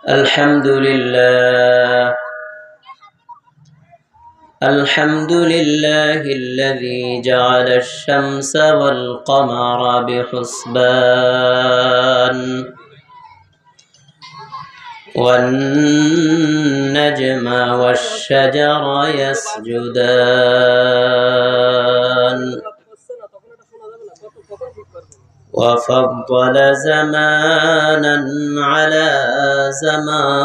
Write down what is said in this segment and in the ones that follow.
الحمد لله الحمد لله الذي جعل الشمس والقمر بحسبان والنجم والشجر يسجدان وفضل زمانا على زمان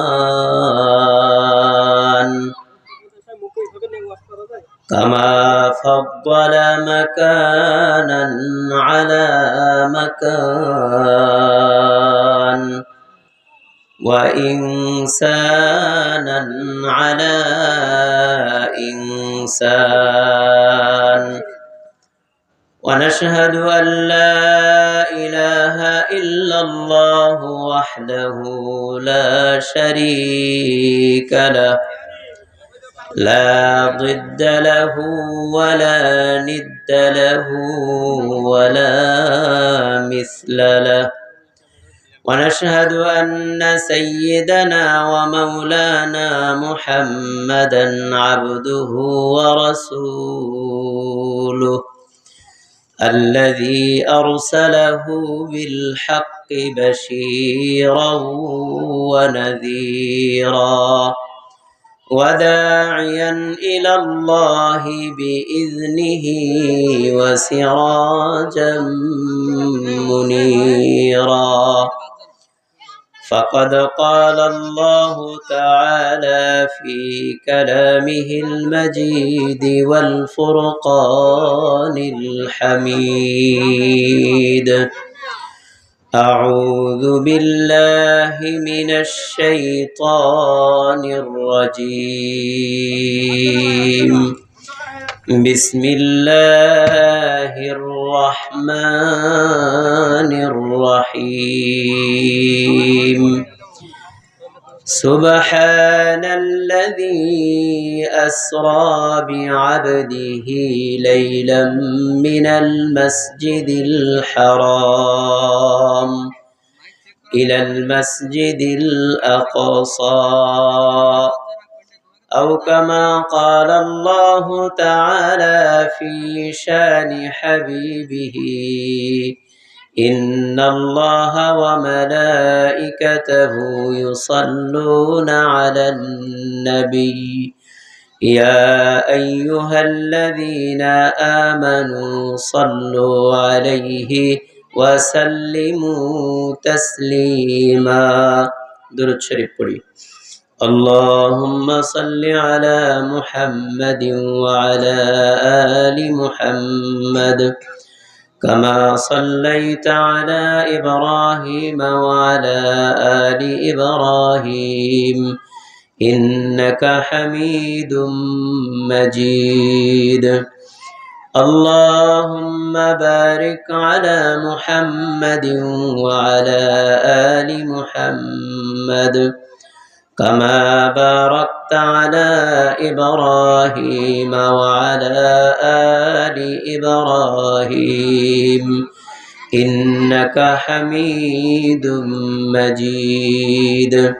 كما فضل مكانا على مكان وإنسانا على إنسان ونشهد أن لا إله إلا الله وحده لا شريك له لا ضد له ولا ند له ولا مثل له ونشهد أن سيدنا ومولانا محمدا عبده ورسوله الذي أرسله بالحق بشيرا ونذيرا وداعيا إلى الله بإذنه وسراجا منيرا فقد قال الله تعالى في كلامه المجيد والفرقان الحميد أعوذ بالله من الشيطان الرجيم بسم الله الرحمن الرحيم سبحان الذي أسرى بعبده ليلا من المسجد الحرام إلى المسجد الأقصى أو كما قال الله تعالى في شان حبيبه إن الله وملائكته يصلون على النبي يا أيها الذين آمنوا صلوا عليه وسلموا تسليما درود شريف پڑھی اللهم صل على محمد وعلى آل محمد كما صليت على إبراهيم وعلى آل إبراهيم إنك حميد مجيد اللهم بارك على محمد وعلى آل محمد كما باركت على إبراهيم وعلى آل إبراهيم إنك حميد مجيد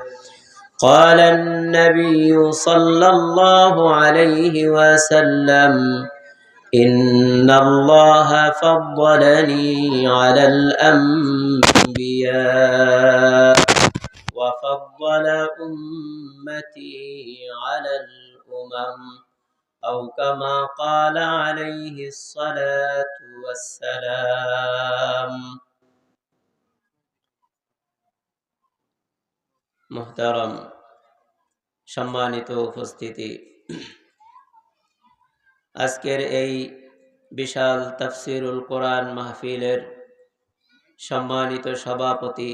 قال النبي صلى الله عليه وسلم إن الله فضلني على الأنبياء وفضل أمتي على الأمم أو كما قال عليه الصلاة والسلام محترم সম্মানিত উপস্থিতি আজকের এই বিশাল তাফসীরুল কোরআন মাহফিলের সম্মানিত সভাপতি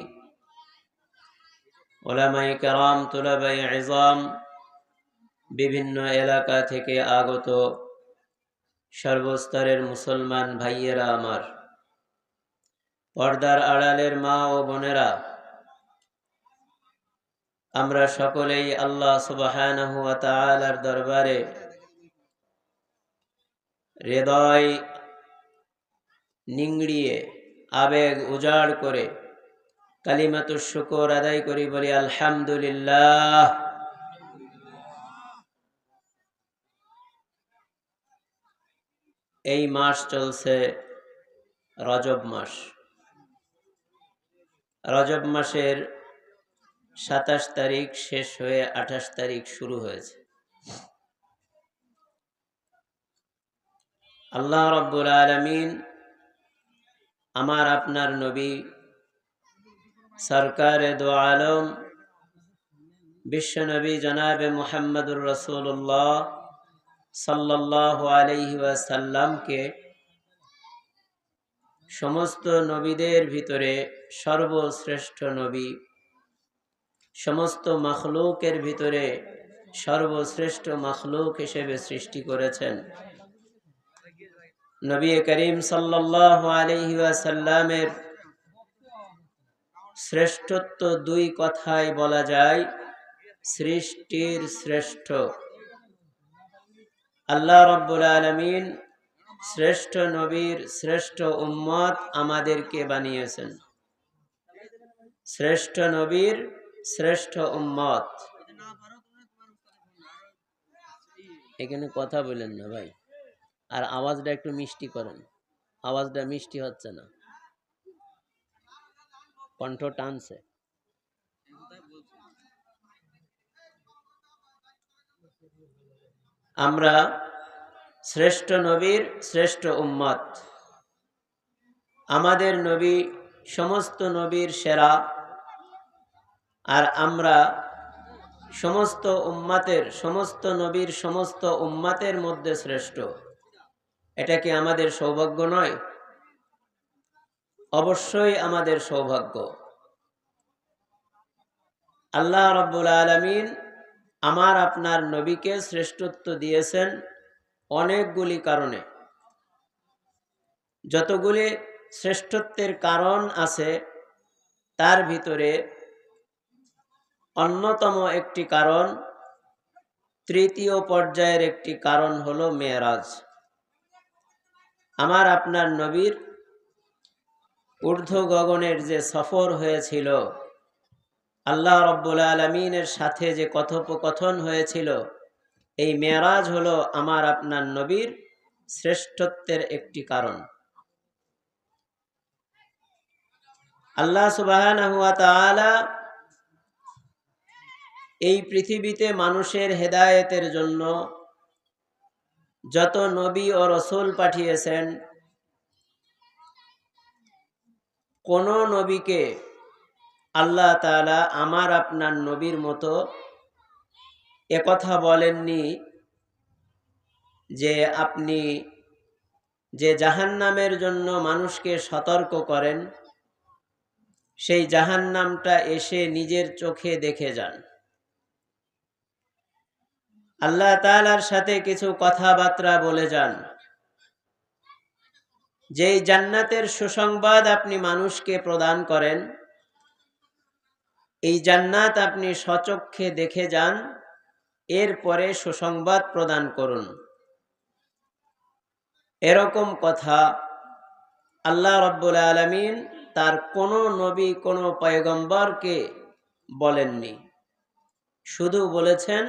উলামায়ে কেরাম তুলাবায়ে ইযাম বিভিন্ন এলাকা থেকে আগত সর্বস্তরের মুসলমান ভাইয়েরা আমার পর্দার আড়ালের মা ও বোনেরা আমরা সকলেই আল্লাহ সুবহানাহু ওয়া তাআলার দরবারে হৃদয় নিংড়িয়ে আবেগ উজাড় করে কালিমাতুশ শুকর আদায় করি, বলি আলহামদুলিল্লাহ। এই মাস চলছে রজব মাস। রজব মাসের ২৭ তারিখ শেষ হয়ে ২৮ তারিখ শুরু হয়েছে। আল্লাহ রাব্বুল আলামিন আমার আপনার নবী সরকারে দো আলম বিশ্বনবী জনাবে মুহাম্মদুর রাসূলুল্লাহ সাল্লাল্লাহু আলাইহি ওয়াসাল্লামকে সমস্ত নবীদের ভিতরে সর্বশ্রেষ্ঠ নবী, সমস্ত মাখলুকের ভিতরে সর্বশ্রেষ্ঠ মাখলুক হিসেবে সৃষ্টি করেছেন। নবী করিম সাল্লাল্লাহু আলাইহি ওয়াসাল্লামের শ্রেষ্ঠত্ব দুই কথায় বলা যায়, সৃষ্টির শ্রেষ্ঠ। আল্লাহ রাব্বুল আলামিন শ্রেষ্ঠ নবীর শ্রেষ্ঠ উম্মত আমাদেরকে বানিয়েছেন, শ্রেষ্ঠ নবীর শ্রেষ্ঠ উম্মত। এখানে কথা বলেন না ভাই, আর আওয়াজটা একটু মিষ্টি করেন, আওয়াজটা মিষ্টি হচ্ছে না, কণ্ঠ টানছে। আমরা শ্রেষ্ঠ নবীর শ্রেষ্ঠ উম্মত। আমাদের নবী সমস্ত নবীর সেরা, আর আমরা সমস্ত উম্মতের, সমস্ত নবীর সমস্ত উম্মতের মধ্যে শ্রেষ্ঠ। এটা কি আমাদের সৌভাগ্য নয়? অবশ্যই আমাদের সৌভাগ্য। আল্লাহ রাব্বুল আলামিন আমার আপনার নবীকে শ্রেষ্ঠত্ব দিয়েছেন অনেকগুলি কারণে। যতগুলি শ্রেষ্ঠত্বের কারণ আছে তার ভিতরে অন্যতম একটি কারণ, তৃতীয় পর্যায়ের একটি কারণ হলো মেরাজ। আমার আপনার নবীর ঊর্ধ্ব গগনের যে সফর হয়েছিল, আল্লাহ রাব্বুল আলামিনের সাথে যে কথোপকথন হয়েছিল, এই মেরাজ হলো আমার আপনার নবীর শ্রেষ্ঠত্বের একটি কারণ। আল্লাহ সুবহানাহু ওয়া তাআলা এই পৃথিবীতে মানুষের হেদায়েতের জন্য যত নবী ও রাসূল পাঠিয়েছেন, কোন নবীকে আল্লাহ তাআলা আমার আপনার নবীর মতো একথা বলেননি যে আপনি যে জাহান্নামের জন্য মানুষকে সতর্ক করেন, সেই জাহান্নামটা এসে নিজের চোখে দেখে যান। আল্লাহ তাআলার সাথে কিছু কথাবার্তা বলে যান, যেই জান্নাতের সুসংবাদ আপনি মানুষকে প্রদান করেন, এই জান্নাত আপনি স্বচক্ষে দেখে যান, এরপরে সুসংবাদ প্রদান করুন। এরকম কথা আল্লাহ রাব্বুল আলামিন তার কোনো নবী, কোনো পয়গম্বরকে বলেননি। শুধু বলেছেন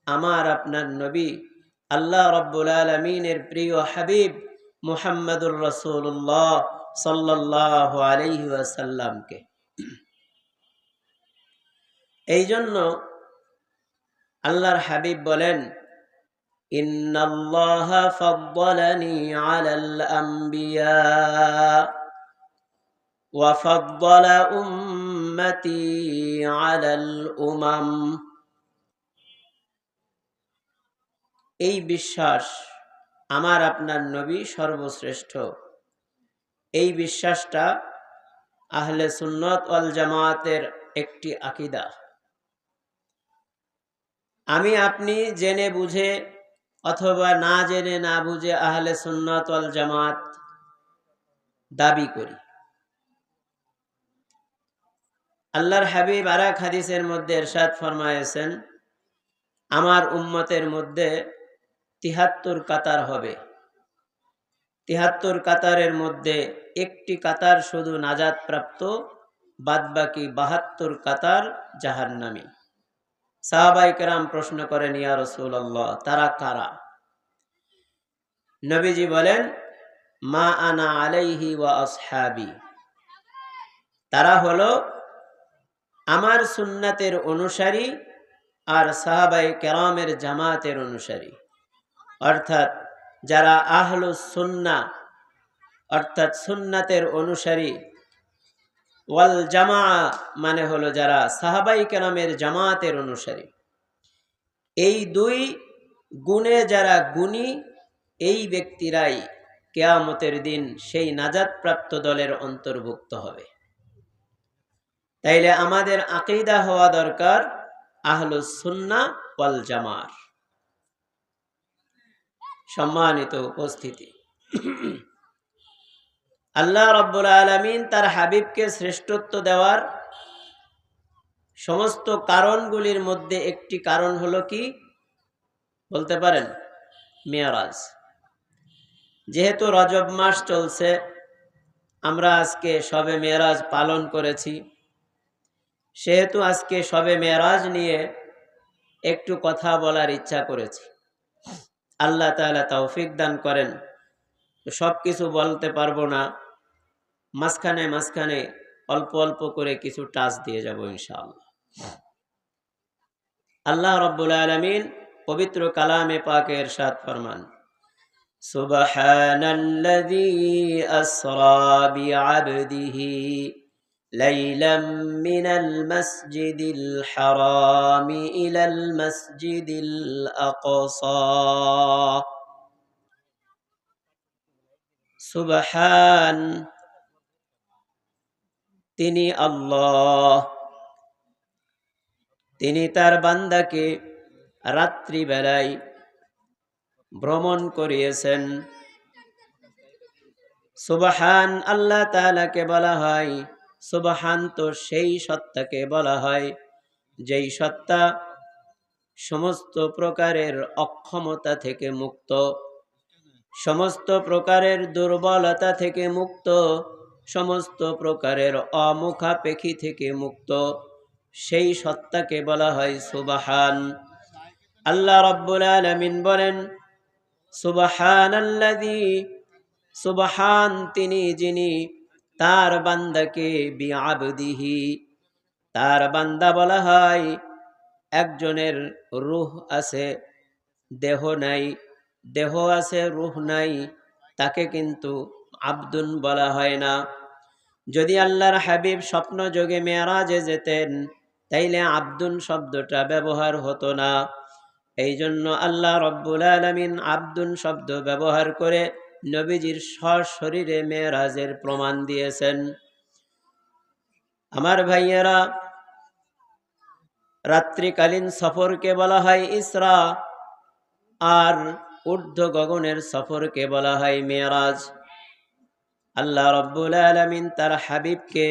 আমার আপনার নবী আল্লাহ রাব্বুল আলামিনের প্রিয় হাবিব মুহাম্মদুর রাসূলুল্লাহ সাল্লাল্লাহু আলাইহি ওয়াসাল্লামকে। এই জন্য আল্লাহর হাবিব বলেন, ইন্নাল্লাহা ফাদ্দালানি আলাল আমবিয়া ওয়া ফাদ্দালা উম্মতি আলাল উমাম। এই বিশ্বাস আমার আপনার নবী সর্বশ্রেষ্ঠ, এই বিশ্বাসটা আহলে সুন্নাত ওয়াল জামাতের একটি আকীদা। আমি আপনি জেনে বুঝে অথবা না জেনে না বুঝে আহলে সুন্নাত ওয়াল জামাত দাবি করি। আল্লাহর হাবিব আরেক হাদিসের মধ্যে ইরশাদ ফরমায়েছেন, আমার উম্মতের মধ্যে ৭৩ কাতার হবে। ৭৩ কাতারের মধ্যে একটি কাতার শুধু নাজাত প্রাপ্ত, বাদবাকি ৭২ কাতার জাহান্নামী। সাহাবায়ে কেরাম প্রশ্ন করেন, ইয়া রাসূলুল্লাহ, তারা কারা? নবীজি বলেন, মা আনা আলাইহি ওয়া আসহাবি, তারা হলো আমার সুন্নাতের অনুসারী আর সাহাবায়ে কেরামের জামাতের অনুসারী। অর্থাৎ যারা আহলুস সুন্নাহ অর্থাৎ সুন্নাতের অনুসারী, ওয়াল জামাআ মানে হলো যারা সাহাবায়ে কেরামের জামাতের অনুসারী। এই দুই গুণে যারা গুণী, এই ব্যক্তিরাই কিয়ামতের দিন সেই নাজাতপ্রাপ্ত দলের অন্তর্ভুক্ত হবে। তাইলে আমাদের আকীদা হওয়া দরকার আহলুস সুন্নাহ ওয়াল জামাআহ। সম্মানিত উপস্থিতি, আল্লাহ রাব্বুল আলামিন তার হাবিবকে শ্রেষ্ঠত্ব দেওয়ার সমস্ত কারণগুলির মধ্যে একটি কারণ হলো কি বলতে পারেন? মেরাজ। যেহেতু রজব মাস চলছে, আমরা আজকে শবে মেরাজ পালন করেছি, সেহেতু আজকে শবে মেরাজ নিয়ে একটু কথা বলার ইচ্ছা করেছি। আল্লাহ তাআলা তৌফিক দান করেন। সব কিছু বলতে পারবো না, মাঝখানে মাঝখানে অল্প অল্প করে কিছু টাচ দিয়ে যাব ইনশাআল্লাহ। আল্লাহ রাব্বুল আলামিন পবিত্র কালামে পাকে ইরশাদ ফরমান, সুবহানাল্লাযী আসরা বিআবদিহি লাইলাম মিনাল মাসজিদিল হারামি ইলাল মাসজিদিল আকসা। সুবহান, তিনি আল্লাহ, তিনি তার বান্দাকে রাত্রিবেলায় ভ্রমণ করিয়েছেন। সুবহান আল্লাহ তাআলাকে বলা হয়, সুবহান তো সেই সত্তাকে বলা হয় যেই সত্তা সমস্ত প্রকারের অক্ষমতা থেকে মুক্ত, সমস্ত প্রকারের দুর্বলতা থেকে মুক্ত, সমস্ত প্রকারের অমুখাপেক্ষী থেকে মুক্ত, সেই সত্তাকে বলা হয় সুবহান। আল্লাহ রাব্বুল আলামিন বলেন, সুবহানাল্লাযী, সুবহান তিনি যিনি তার বান্দাকে বিআবদিহি, তার বান্দা বলা হয় একজনের রূহ আছে দেহ নাই, দেহ আছে রূহ নাই, তাকে কিন্তু আব্দুন বলা হয় না। যদি আল্লাহর হাবিব স্বপ্ন যোগে মেরাজে যেতেন, তাইলে আব্দুন শব্দটা ব্যবহার হতো না। এই জন্য আল্লাহ রাব্বুল আলামিন আব্দুন শব্দ ব্যবহার করে নবীজির সশরীরে মেরাজের প্রমাণ দিয়েছেন। আমার ভাইয়েরা, রাত্রিকালীন সফরকে বলা হয় ইসরা, আর ঊর্ধ্ব গগনের সফরকে বলা হয় মেরাজ। আল্লাহ রাব্বুল আলামিন তার হাবিবকে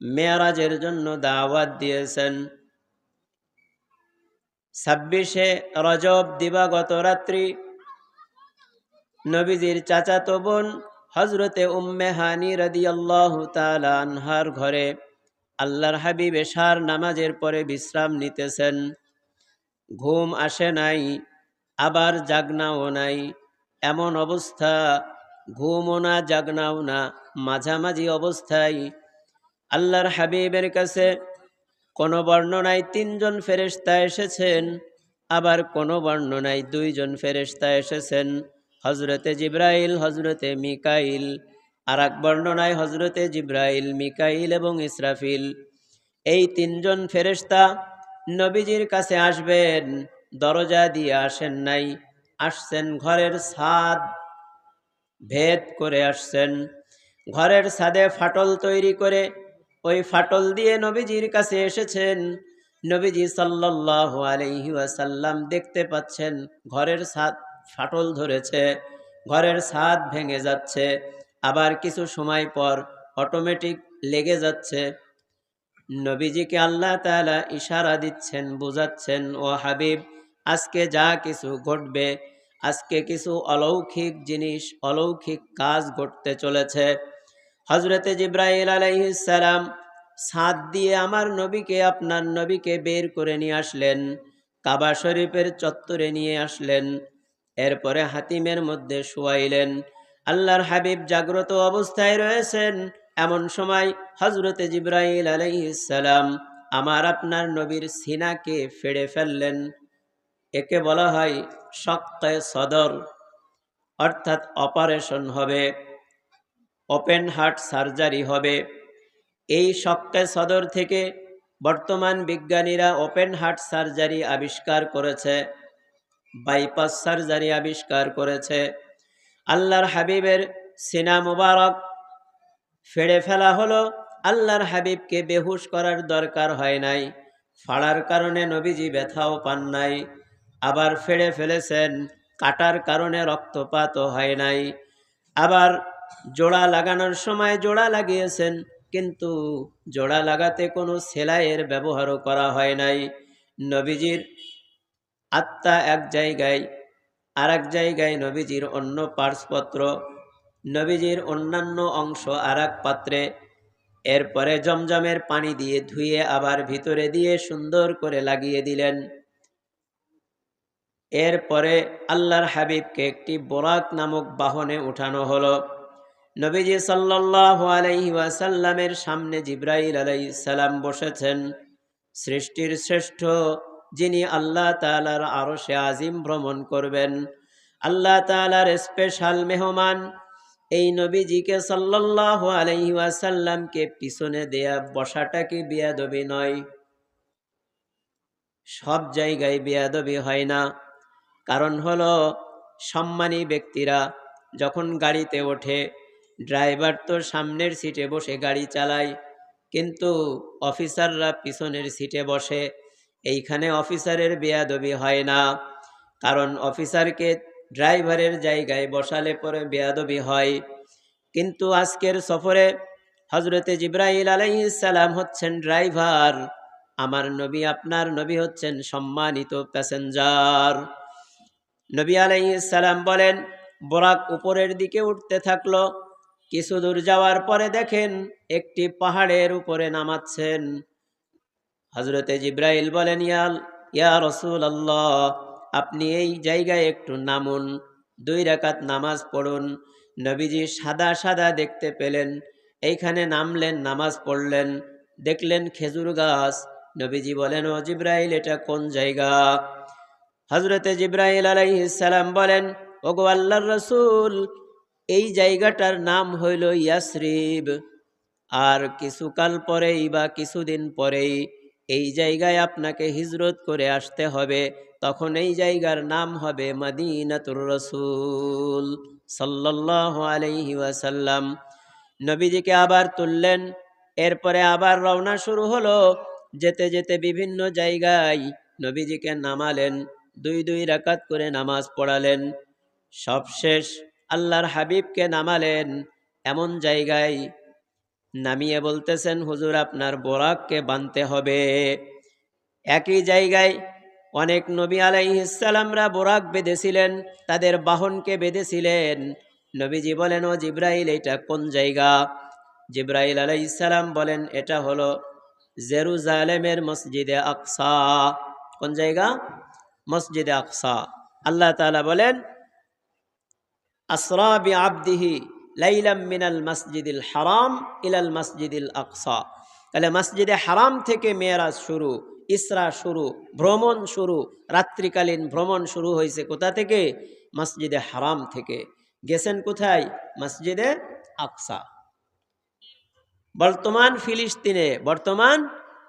মেরাজের জন্য দাওয়াত দিয়েছেন। 26শে রজব দিবাগত রাত্রি নবীজির চাচাতো বোন হযরতে উম্মে হানি রাদিয়াল্লাহু তাআলা আনহার ঘরে আল্লাহর হাবিব এশার নামাজের পরে বিশ্রাম নিতেছেন। ঘুম আসে নাই, আবার জাগনাও নাই, এমন অবস্থা, ঘুমও না জাগনাও না, মাঝামাঝি অবস্থায় আল্লাহর হাবিবের কাছে কোন বর্ণনায় ৩ জন ফেরেশতা এসেছেন, আবার কোন বর্ণনায় 2 জন ফেরেশতা এসেছেন, হযরতে জিবরাইল, হযরতে মিকাইল। আর এক বর্ণনায় হযরতে জিবরাইল, মিকাইল এবং ইসরাফিল। এই 3 জন ফেরেশতা নবীজির কাছে আসবেন, দরজা দিয়ে আসেন নাই, আসছেন ঘরের ছাদ ভেদ করে আসছেন। ঘরের ছাদে ফাটল তৈরি করে ওই ফাটল দিয়ে নবীজির কাছে এসেছেন। নবীজি সাল্লাল্লাহু আলাইহি ওয়াসাল্লাম দেখতে পাচ্ছেন ঘরের ছাদ ফাটল ধরেছে, ঘরের ছাদ ভেঙে যাচ্ছে, আবার কিছু সময় পর অটোমেটিক লেগে যাচ্ছে। নবীজিকে আল্লাহ তাআলা ইশারা দিচ্ছেন, বোঝাচ্ছেন, ও হাবিব, আজকে যা কিছু ঘটবে, আজকে কিছু অলৌকিক জিনিস, অলৌকিক কাজ ঘটতে চলেছে। হযরতে জিবরাইল আলাইহিস সালাম ছাদ দিয়ে আমার নবীকে, আপনার নবীকে বের করে নিয়ে আসলেন, কাবা শরীফের চত্বরে নিয়ে আসলেন। এরপরে হাতিমের মধ্যে শোয়াইলেন। আল্লাহর হাবিব জাগ্রত অবস্থায় রয়েছেন। এমন সময় হযরতে জিবরাইল আলাইহিস সালাম আমার আপনার নবীর সিনাকে ফেড়ে ফেললেন। একে বলা হয় শক্কে সদর, অর্থাৎ অপারেশন হবে, ওপেন হার্ট সার্জারি হবে। এই শক্কে সদর থেকে বর্তমান বিজ্ঞানীরা ওপেন হার্ট সার্জারি আবিষ্কার করেছে, বাইপাস সার্জারি আবিষ্কার করেছে। আল্লাহর হাবিবের সিনা মুবারক ফেড়ে ফেলা হলো। আল্লাহর হাবিবকে বেহুশ করার দরকার হয় নাই, ফাড়ার কারণে নবীজি ব্যথাও পান নাই। আবার ফেড়ে ফেলেছেন, কাটার কারণে রক্তপাতও হয় নাই। আবার জোড়া লাগানোর সময় জোড়া লাগিয়েছেন, কিন্তু জোড়া লাগাতে কোনো সেলাইয়ের ব্যবহারও করা হয় নাই। নবীজির আত্মা এক জায়গায়, আর এক জায়গায় নবীজির অন্য পার্সপত্র, নবীজির অন্যান্য অংশ আর এক পাত্রে। এরপরে জমজমের পানি দিয়ে ধুয়ে আবার ভিতরে দিয়ে সুন্দর করে লাগিয়ে দিলেন। এরপরে আল্লাহর হাবিবকে একটি বোরাক নামক বাহনে উঠানো হলো। নবীজি সাল্লাল্লাহু আলাইহি ওয়াসাল্লামের সামনে জিবরাইল আলাইহিস সালাম বসেছেন। সৃষ্টির শ্রেষ্ঠ, যিনি আল্লাহ তাআলার আরশে আজিম ভ্রমণ করবেন, আল্লাহ তাআলার স্পেশাল মেহমান, এই নবীজিকে সাল্লাল্লাহু আলাইহি ওয়াসাল্লামকে পিছনে দেয়া বসাটা কি বেয়াদবি নয়? সব জায়গায় বেয়াদবি হয় না। কারণ হলো, সম্মানী ব্যক্তিরা যখন গাড়িতে ওঠে, ড্রাইভার তো সামনের সিটে বসে গাড়ি চালায়, কিন্তু অফিসাররা পিছনের সিটে বসে। এইখানে অফিসারের বেয়াদবি হয় না, কারণ অফিসারকে ড্রাইভারের জায়গায় বসালে পরে বেয়াদবি হয়। কিন্তু আজকের সফরে হযরতে জিবরাইল আলাইহিস সালাম হচ্ছেন ড্রাইভার, আমার নবী, আপনার নবী হচ্ছেন সম্মানিত প্যাসেঞ্জার। নবী আলাইহিস সালাম বলেন, বোরাক উপরের দিকে উঠতে থাকলো। কিছু দূর যাওয়ার পরে দেখেন একটি পাহাড়ের উপরে নামাচ্ছেন। হযরতে জিবরাইল বলেন, ইয়া রাসূলুল্লাহ, আপনি এই জায়গায় একটু নামুন, 2 রাকাত নামাজ পড়ুন। নবীজি সাদা সাদা দেখতে পেলেন, এইখানে নামলেন, নামাজ পড়লেন, দেখলেন খেজুর গাছ। নবীজি বলেন, ও জিবরাইল, এটা কোন জায়গা? হযরতে জিবরাইল আলাইহিস সালাম বলেন, ওগো আল্লাহর রাসূল, এই জায়গাটার নাম হইল ইয়াসরিব। আর কিছুকাল পরেই বা কিছুদিন পরেই এই জায়গায় আপনাকে হিজরত করে আসতে হবে, তখন এই জায়গার নাম হবে মদিনাতুর রাসূল সাল্লাল্লাহু আলাইহি ওয়াসাল্লাম। নবীজিকে আবার তুললেন। এরপরে আবার রওনা শুরু হলো। যেতে যেতে বিভিন্ন জায়গায় নবীজিকে নামালেন, 2 রাকাত করে নামাজ পড়ালেন। সবশেষ আল্লাহর হাবিবকে নামালেন এমন জায়গায়, নামিয়ে বলতেছেন, হুজুর, আপনার বোরাককে বাঁধতে হবে। একই জায়গায় অনেক নবী আলাইহিস সালামরা বোরাক বেঁধেছিলেন, তাদের বাহনকে বেঁধেছিলেন। নবীজি বলেন, ও জিবরাইল, এটা কোন জায়গা? জিবরাইল আলাইহিস সালাম বলেন, এটা হলো জেরুজালেমের মসজিদে আকসা। কোন জায়গা? মসজিদে আকসা। আল্লাহ তাআলা বলেন, আসরা বিআবদিহি লাইলাম মিনাল মসজিদিল হারাম ইলাল মসজিদিল আকসা। তাহলে মসজিদে হারাম থেকে মেরাজ শুরু, ইসরা শুরু, ভ্রমণ শুরু, রাত্রিকালীন ভ্রমণ শুরু হয়েছে কোথা থেকে? মসজিদে হারাম থেকে। গেছেন কোথায়? মসজিদে আকসা। বর্তমান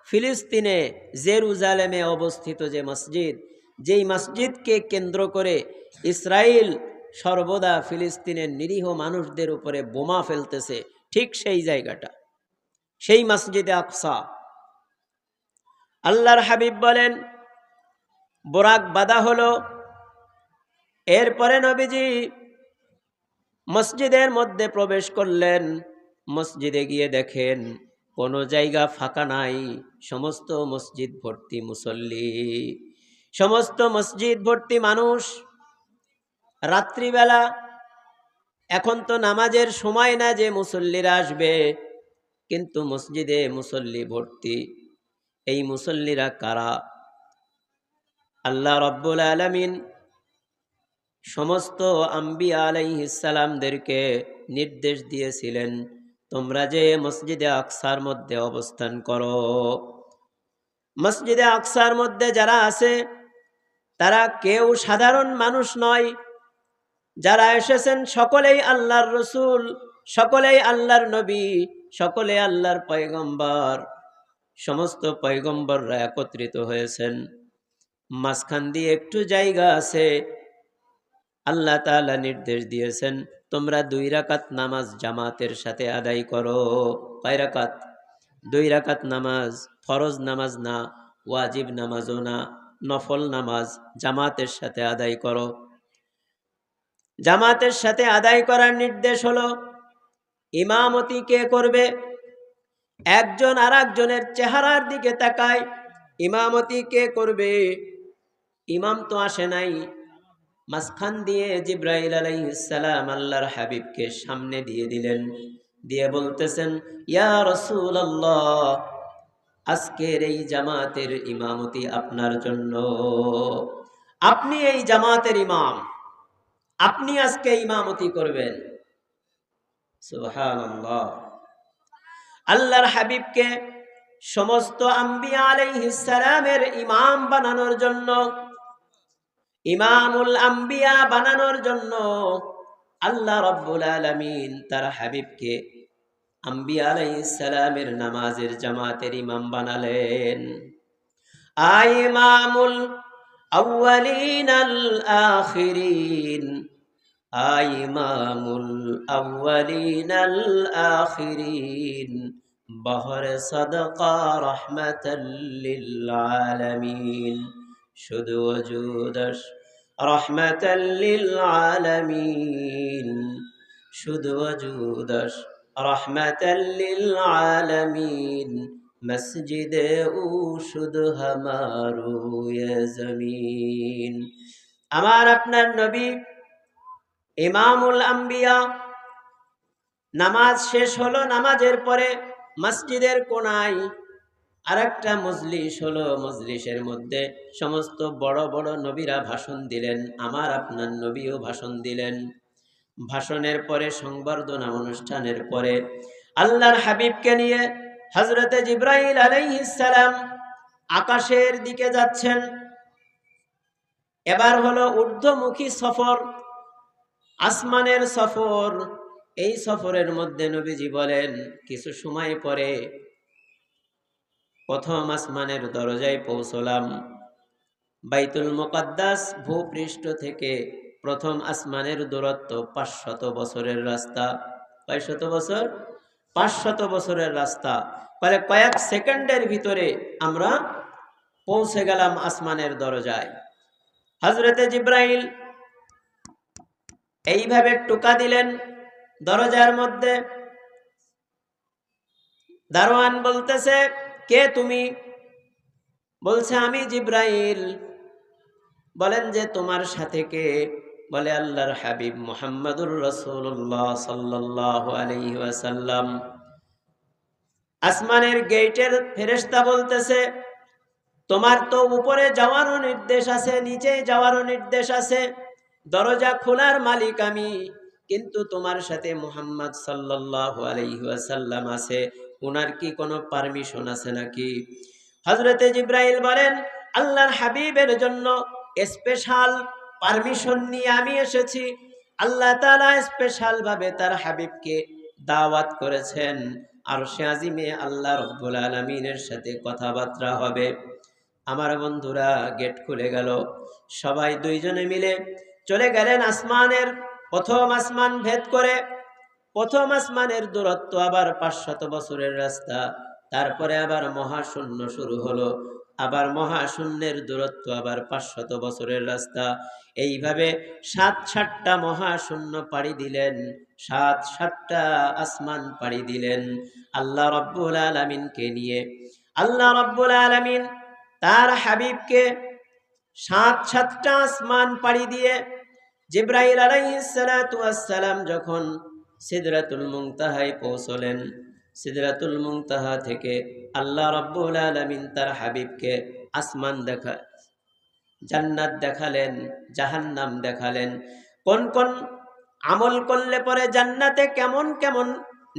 ফিলিস্তিনে জেরুজালেমে অবস্থিত যে মসজিদ, যেই মসজিদকে কেন্দ্র করে ইসরায়েল সর্বদা ফিলিস্তিনের নিরীহ মানুষদের উপরে বোমা ফেলতেছে, ঠিক সেই জায়গাটা, সেই মসজিদে আকসা। আল্লাহর হাবিব বলেন, বোরাক বাঁধা হলো। এরপরে নবীজি মসজিদের মধ্যে প্রবেশ করলেন। মসজিদে গিয়ে দেখেন কোনো জায়গা ফাঁকা নাই, সমস্ত মসজিদ ভর্তি মুসল্লি, সমস্ত মসজিদ ভর্তি মানুষ। রাত্রিবেলা এখন তো নামাজের সময় না যে মুসল্লিরা আসবে, কিন্তু মসজিদে মুসল্লি ভর্তি। এই মুসল্লিরা কারা? আল্লাহ রাব্বুল আলামিন সমস্ত আম্বিয়া আলাইহিস সালামদেরকে নির্দেশ দিয়েছিলেন, তোমরা যে মসজিদে আকসার মধ্যে অবস্থান করো। মসজিদে আকসার মধ্যে যারা আছে তারা কেউ সাধারণ মানুষ নয়। যারা এসেছেন সকলেই আল্লাহর রসুল, সকলেই আল্লাহর নবী, সকলে আল্লাহর পয়গম্বর। সমস্ত পয়গম্বররা একত্রিত হয়েছেন। মাঝখান দিয়ে একটু জায়গা আছে। আল্লাহ তাআলা নির্দেশ দিয়েছেন, তোমরা 2 রাকাত নামাজ জামাতের সাথে আদায় করো। কয় রাকাত? 2 রাকাত নামাজ, ফরজ নামাজ না, ওয়াজিব নামাজও না, নফল নামাজ জামাতের সাথে আদায় করো। জামাতের সাথে আদায় করার নির্দেশ হলো। ইমামতি কে করবে? একজন আর একজনের চেহারার দিকে তাকায়, ইমামতি কে করবে? ইমাম তো আসে নাই। মাঝখান দিয়ে জিব্রাইল আলাইহিস সালাম আল্লাহর হাবিবকে সামনে দিয়ে দিলেন, দিয়ে বলতেছেন, ইয়া রাসূলুল্লাহ, আজকের এই জামাতের ইমামতি আপনার জন্য। আপনি এই জামাতের ইমাম, আপনি আজকে ইমামতি করবেন। সুবহানাল্লাহ। আল্লাহর হাবিবকে সমস্ত আম্বিয়া আলাইহিস সালামের ইমাম বানানোর জন্য, ইমামুল আম্বিয়া বানানোর জন্য আল্লাহ রাব্বুল আলামিন তার হাবিবকে আম্বিয়া আলাইহিস সালামের নামাজের জামাতের ইমাম বানালেন। ইমামুল আউয়ালিন আল আখিরিন, ইমামুল আউয়ালিন আল আখিরিন, বহর সাদকা রাহমাতাল লিল আলামিন, শুধু ওজুদশ রাহমাতাল লিল আলামিন, শুধু ওজুদশ রাহমাতাল লিল আলামিন, মসজিদে ও শুধু হামারো ইয়ে জমিন। আমার আপনার নবী ইমামুল আম্বিয়া। নামাজ শেষ হলো, নামাজের পরে মসজিদের কোনায় আরেকটা মজলিস হলো। মজলিসের মধ্যে সমস্ত বড় বড় নবীরা ভাষণ দিলেন, আমার আপনার নবীও ভাষণ দিলেন। ভাষণের পরে সংবর্ধনা অনুষ্ঠানের পরে আল্লাহর হাবিবকে নিয়ে হযরতে জিবরাইল আলাইহিস সালাম আকাশের দিকে যাচ্ছেন। এবার হলো ঊর্ধ্বমুখী সফর, আসমানের সফর। এই সফরের মধ্যে নবীজি বলেন, কিছু সময় পরে প্রথম আসমানের দরজায় পৌঁছলাম। বাইতুল মুকাদ্দাস ভূপৃষ্ঠ থেকে প্রথম আসমানের দূরত্ব 500 বছরের রাস্তা। কয় শত বছর? 500 বছরের রাস্তা। ফলে কয়েক সেকেন্ডের ভিতরে আমরা পৌঁছে গেলাম আসমানের দরজায়। হযরতে জিবরাইল এইভাবে টোকা দিলেন দরজার মধ্যে। দারোয়ান বলতেছে, কে তুমি? বলছে, আমি জিবরাইল। বলেন যে তোমার সাথে কে? বলে, আল্লাহর হাবিব মুহাম্মদুর রাসূলুল্লাহ সাল্লাল্লাহু আলাইহি ওয়াসাল্লাম। আসমানের গেটের ফেরেশতা বলতেছে, তোমার তো উপরে যাওয়ারও নির্দেশ আছে, নিচে যাওয়ারও নির্দেশ আছে, দরজা খোলার মালিক আমি, কিন্তু তোমার সাথে মুহাম্মদ সাল্লাল্লাহু আলাইহি ওয়াসাল্লাম আছে, ওনার কি কোনো পারমিশন আছে নাকি? হযরতে জিবরাইল বলেন, আল্লাহর হাবিবের জন্য স্পেশাল পারমিশন নিয়ে আমি এসেছি। আল্লাহ তাআলা স্পেশাল ভাবে তার হাবিবকে দাওয়াত করেছেন, আরশে আজিমে আল্লাহ রাব্বুল আলামিনের সাথে কথাবার্তা হবে। আমার বন্ধুরা, গেট খুলে গেল। সবাই দুইজনে মিলে চলে গেলেন আসমানের প্রথম আসমান ভেদ করে। প্রথম আসমানের দূরত্ব আবার 500 বছরের রাস্তা। তারপরে আবার মহাশূন্য শুরু হলো, আবার মহাশূন্যের দূরত্ব আবার 500 বছরের রাস্তা। এইভাবে 7-7টা মহাশূন্য পাড়ি দিলেন, 7-7টা আসমান পাড়ি দিলেন আল্লাহ রাব্বুল আলামিনকে নিয়ে। আল্লাহ রাব্বুল আলামিন তার হাবিবকে 7-7টা আসমান পাড়ি দিয়ে জিবরাইল আলাইহিস সালাতু ওয়াস সালাম যখন সিদরাতুল মুনতাহায় পৌঁছলেন, সিদরাতুল মুনতাহা থেকে আল্লাহ রাব্বুল আলামিন তার হাবিবকে আসমান দেখা, জান্নাত দেখালেন, জাহান্নাম দেখালেন। কোন কোন আমল করলে পরে জান্নাতে কেমন কেমন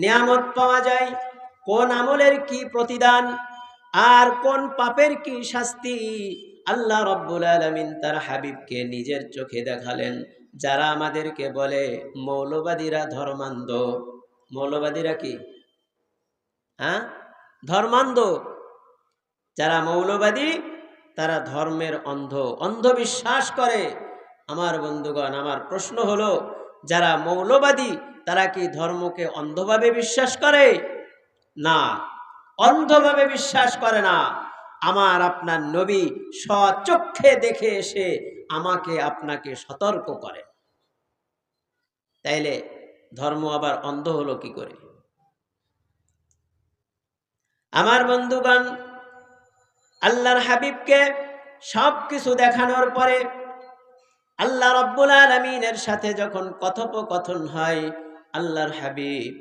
নিয়ামত পাওয়া যায়, কোন আমলের কি প্রতিদান, আর কোন পাপের কি শাস্তি, আল্লাহ রাব্বুল আলামিন তার হাবিবকে নিজের চোখে দেখালেন। যারা আমাদেরকে বলে মৌলবাদীরা ধর্মান্ধ, মৌলবাদীরা কি? হ্যাঁ, ধর্মান্ধ। যারা মৌলবাদী তারা ধর্মের অন্ধ, অন্ধবিশ্বাস করে। আমার বন্ধুগণ, আমার প্রশ্ন হলো, যারা মৌলবাদী তারা কি ধর্মকে অন্ধভাবে বিশ্বাস করে? না, অন্ধভাবে বিশ্বাস করে না। আমার আপনার নবী স্বচক্ষে দেখে এসে আমাকে আপনাকে সতর্ক করে, তাইলে ধর্ম আবার অন্ধ হলো কি করে? আমার বন্ধুগণ, আল্লাহর হাবিবকে সবকিছু দেখানোর পরে আল্লাহ রাব্বুল আলামিনের সাথে যখন কথোপকথন হয়, আল্লাহর হাবিব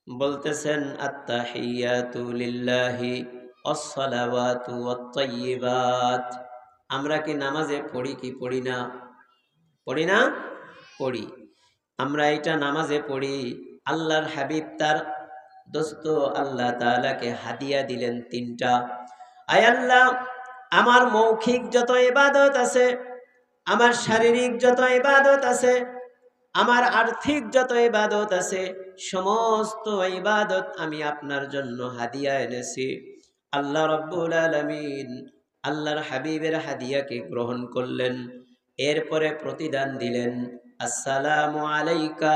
বলতেছেন আত্তাহিয়াতু লিল্লাহি ওয়াসসালাওয়াতু ওয়াত-তাইয়্যিবাত। আমরা কি নামাজে পড়ি কি পড়ি না? পড়ি না? পড়ি। আমরা এটা নামাজে পড়ি। আল্লাহর হাবিব তার দোস্ত আল্লাহ তাআলাকে হাদিয়া দিলেন তিনটা। আয় আল্লাহ, আমার মৌখিক যত ইবাদত আছে, আমার শারীরিক যত ইবাদত আছে, আমার আর্থিক যত ইবাদত আছে, সমস্ত ইবাদত আমি আপনার জন্য হাদিয়া এনেছি। আল্লাহ রাব্বুল আলামিন আল্লাহর হাবিবের হাদিয়াকে গ্রহণ করলেন। এরপরে প্রতিদান দিলেন, আসসালামু আলাইকা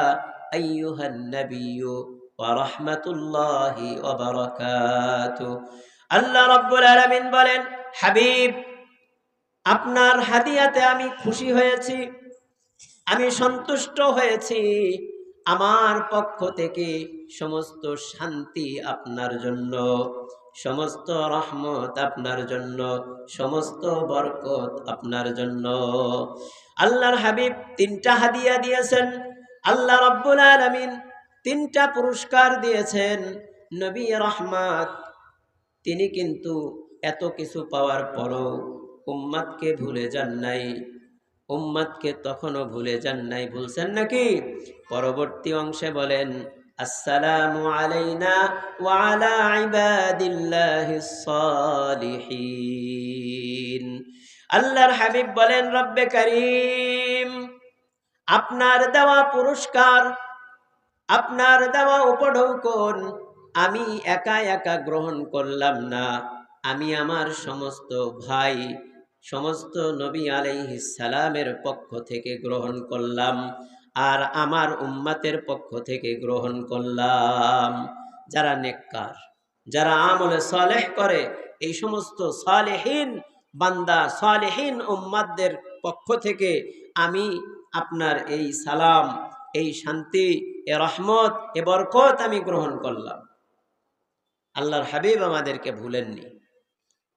আইয়ুহান নাবিয়্যু ওয়া রাহমাতুল্লাহি ওয়া বারাকাতুহু। আল্লাহ রাব্বুল আলামিন বলেন, হাবিব, আপনার হাদিয়াতে আমি খুশি হয়েছি, আমি সন্তুষ্ট হয়েছি। আমার পক্ষ থেকে সমস্ত শান্তি আপনার জন্য, সমস্ত রহমত আপনার জন্য, সমস্ত বরকত আপনার জন্য। আল্লাহর হাবিব তিনটা হাদিয়া দিয়েছেন। আল্লাহ রাব্বুল আলামিন তিনটা পুরস্কার দিয়েছেন। নবী রহমত, তিনি কিন্তু এত কিছু পাওয়ার পরও উম্মতকে ভুলে যান নাই। উম্মতকে তখনও ভুলে যান নাই। ভুলছেন নাকি? পরবর্তী অংশে বলেন, আসসালামু আলাইনা ওয়া আলা ইবাদিল্লাহিস সালিহিন। আল্লাহর হাবিব বলেন, রব্বে কারীম, আপনার দেওয়া পুরস্কার, আপনার দেওয়া উপঢৌকন আমি একা একা গ্রহণ করলাম না, আমি আমার সমস্ত ভাই, সমস্ত নবী আলাইহিস সালামের পক্ষ থেকে গ্রহণ করলাম, আর আমার উম্মতের পক্ষ থেকে গ্রহণ করলাম। যারা নেককার, যারা আমলে সালেহ করে, এই সমস্ত সালেহীন বান্দা, সালেহীন উম্মতদের পক্ষ থেকে আমি আপনার এই সালাম, এই শান্তি, এ রহমত, এ বরকত আমি গ্রহণ করলাম। আল্লাহর হাবিব আমাদেরকে ভুলেননি।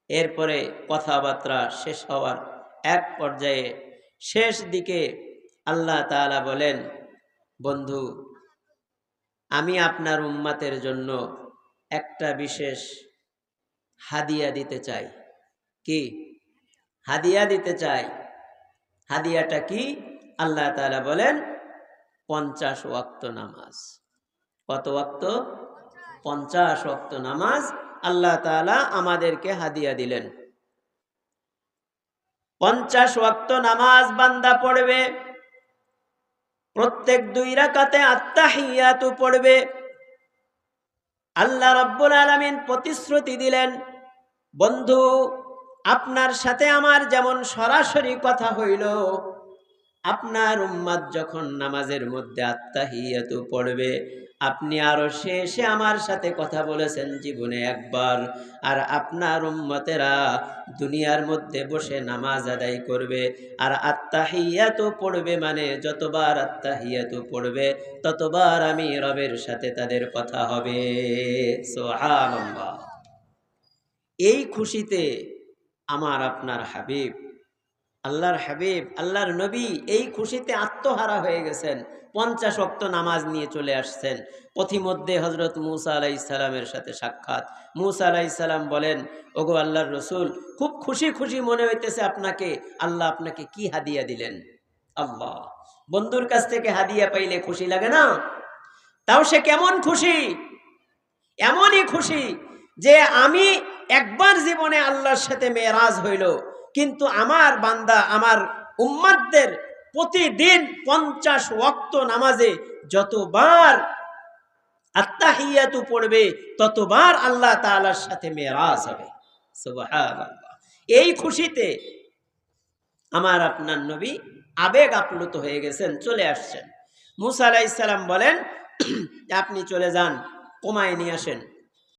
এরপরে কথাবার্তা শেষ হওয়ার এক পর্যায়ে শেষ দিকে আল্লাহ তাআলা বলেন, বন্ধু, আমি আপনার উম্মতের জন্য একটা বিশেষ হাদিয়া দিতে চাই। কি হাদিয়া দিতে চাই? হাদিয়াটা কি? আল্লাহ তাআলা বলেন, 50 ওয়াক্ত নামাজ। কত ওয়াক্ত? 50 ওয়াক্ত নামাজ আল্লাহ তাআলা আমাদেরকে হাদিয়া দিলেন। 50 ওয়াক্ত নামাজ বান্দা পড়বে, প্রত্যেক 2 রাকাতে আত্তাহিয়াতু পড়বে। আল্লাহ রাব্বুল আলামিন প্রতিশ্রুতি দিলেন, বন্ধু, আপনার সাথে আমার যেমন সরাসরি কথা হইল, আপনার উম্মত যখন নামাজের মধ্যে আত্তাহিয়াতু পড়বে, আপনি আরো শেষে আমার সাথে কথা বলেছেন জীবনে একবার, আর আপনার উম্মতেরা দুনিয়ার মধ্যে বসে নামাজ আদায় করবে আর আত্তাহিয়াতু পড়বে, মানে যতবার আত্তাহিয়াতু পড়বে ততবার আমি রবের সাথে তাদের কথা হবে। সুবহানাল্লাহ। এই খুশিতে আমার আপনার হাবিব আল্লাহর হাবিব, আল্লাহর নবী এই খুশিতে আত্মহারা হয়ে গেছেন। 50 ওয়াক্ত নামাজ নিয়ে চলে আসছেন। পথিমধ্যে হজরত মুসা আলাইহিস সালামের সাথে সাক্ষাৎ। মুসা আলাইহিস সালাম বলেন, ওগো আল্লাহর রসুল, খুব খুশি খুশি মনে হইতেছে আপনাকে। আল্লাহ আপনাকে কি হাদিয়া দিলেন? আল্লাহ, বন্ধুর কাছ থেকে হাদিয়া পাইলে খুশি লাগে না? তাও সে কেমন খুশি? এমনই খুশি যে আমি একবার জীবনে আল্লাহর সাথে মেরাজ হইল, কিন্তু আমার বান্দা, আমার উম্মতদের প্রতিদিন 50 ওয়াক্ত নামাজে যতবার আত্তাহিয়াতু পড়বে ততবার আল্লাহ তাআলার সাথে মেরাজ হবে। সুবহানাল্লাহ। এই খুশিতে আমার আপনার নবী আবেগ আপ্লুত হয়ে গেছেন, চলে আসছেন। মুসা আলাইহিস সালাম বলেন, আপনি চলে যান, কমায় নিয়ে আসেন।